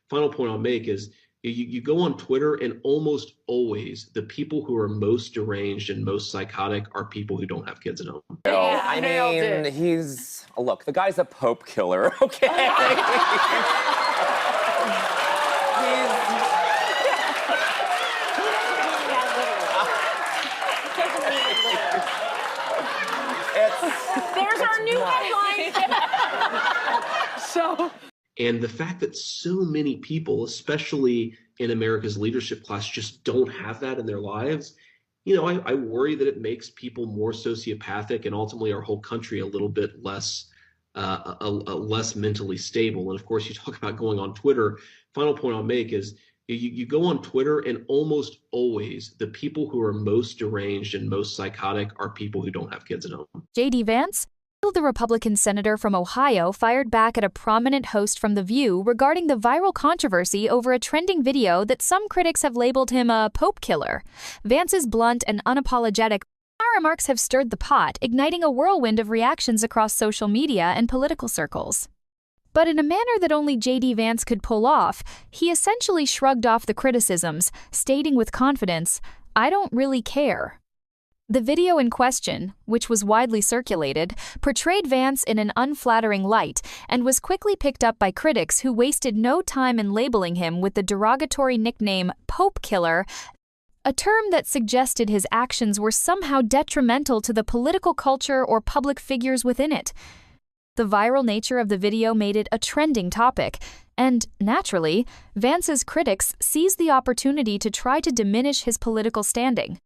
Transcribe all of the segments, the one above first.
final point I'll make is you go on Twitter, and almost always the people who are most deranged and most psychotic are people who don't have kids at home. Yeah, I mean, look, the guy's a Pope killer, okay? There's our new headline. And the fact that so many people, especially in America's leadership class, just don't have that in their lives, I worry that it makes people more sociopathic and ultimately our whole country a little bit less less mentally stable. And of course, you talk about going on Twitter. Final point I'll make is you go on Twitter, and almost always the people who are most deranged and most psychotic are people who don't have kids at home. JD Vance, the Republican senator from Ohio, fired back at a prominent host from The View regarding the viral controversy over a trending video that some critics have labeled him a Pope killer. Vance's blunt and unapologetic remarks have stirred the pot, igniting a whirlwind of reactions across social media and political circles. But in a manner that only JD Vance could pull off, he essentially shrugged off the criticisms, stating with confidence, "I don't really care." The video in question, which was widely circulated, portrayed Vance in an unflattering light and was quickly picked up by critics who wasted no time in labeling him with the derogatory nickname Pope Killer, a term that suggested his actions were somehow detrimental to the political culture or public figures within it. The viral nature of the video made it a trending topic, and, naturally, Vance's critics seized the opportunity to try to diminish his political standing.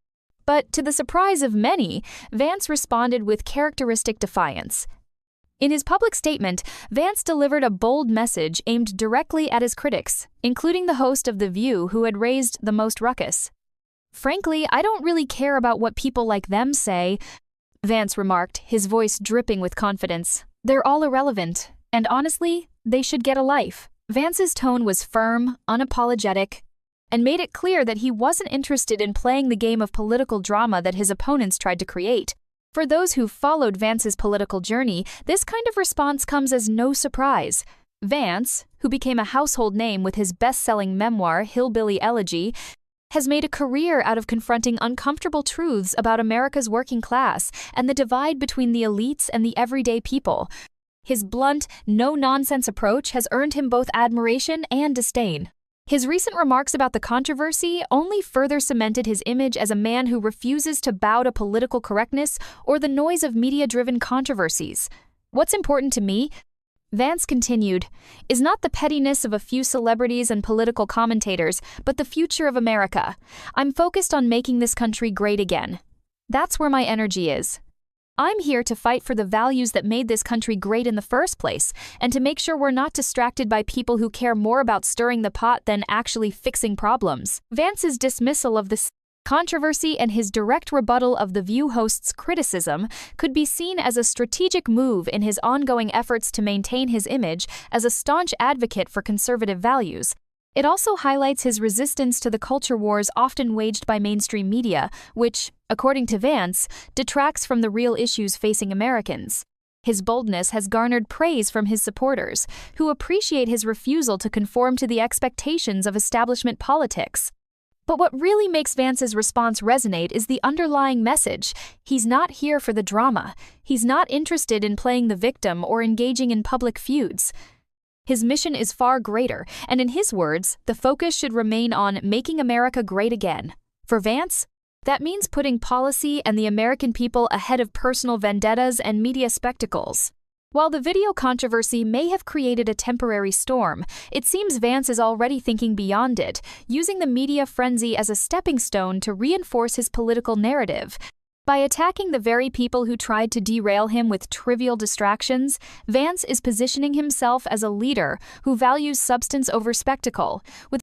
But to the surprise of many, Vance responded with characteristic defiance. In his public statement, Vance delivered a bold message aimed directly at his critics, including the host of The View who had raised the most ruckus. "Frankly, I don't really care about what people like them say," Vance remarked, his voice dripping with confidence. "They're all irrelevant, and honestly, they should get a life." Vance's tone was firm, unapologetic, and made it clear that he wasn't interested in playing the game of political drama that his opponents tried to create. For those who followed Vance's political journey, this kind of response comes as no surprise. Vance, who became a household name with his best-selling memoir, Hillbilly Elegy, has made a career out of confronting uncomfortable truths about America's working class and the divide between the elites and the everyday people. His blunt, no-nonsense approach has earned him both admiration and disdain. His recent remarks about the controversy only further cemented his image as a man who refuses to bow to political correctness or the noise of media-driven controversies. "What's important to me," Vance continued, "is not the pettiness of a few celebrities and political commentators, but the future of America. I'm focused on making this country great again. That's where my energy is. I'm here to fight for the values that made this country great in the first place, and to make sure we're not distracted by people who care more about stirring the pot than actually fixing problems." Vance's dismissal of this controversy and his direct rebuttal of The View host's criticism could be seen as a strategic move in his ongoing efforts to maintain his image as a staunch advocate for conservative values. It also highlights his resistance to the culture wars often waged by mainstream media, which, according to Vance, detracts from the real issues facing Americans. His boldness has garnered praise from his supporters, who appreciate his refusal to conform to the expectations of establishment politics. But what really makes Vance's response resonate is the underlying message. He's not here for the drama. He's not interested in playing the victim or engaging in public feuds. His mission is far greater, and in his words, the focus should remain on making America great again. For Vance, that means putting policy and the American people ahead of personal vendettas and media spectacles. While the video controversy may have created a temporary storm, it seems Vance is already thinking beyond it, using the media frenzy as a stepping stone to reinforce his political narrative. By attacking the very people who tried to derail him with trivial distractions, Vance is positioning himself as a leader who values substance over spectacle, with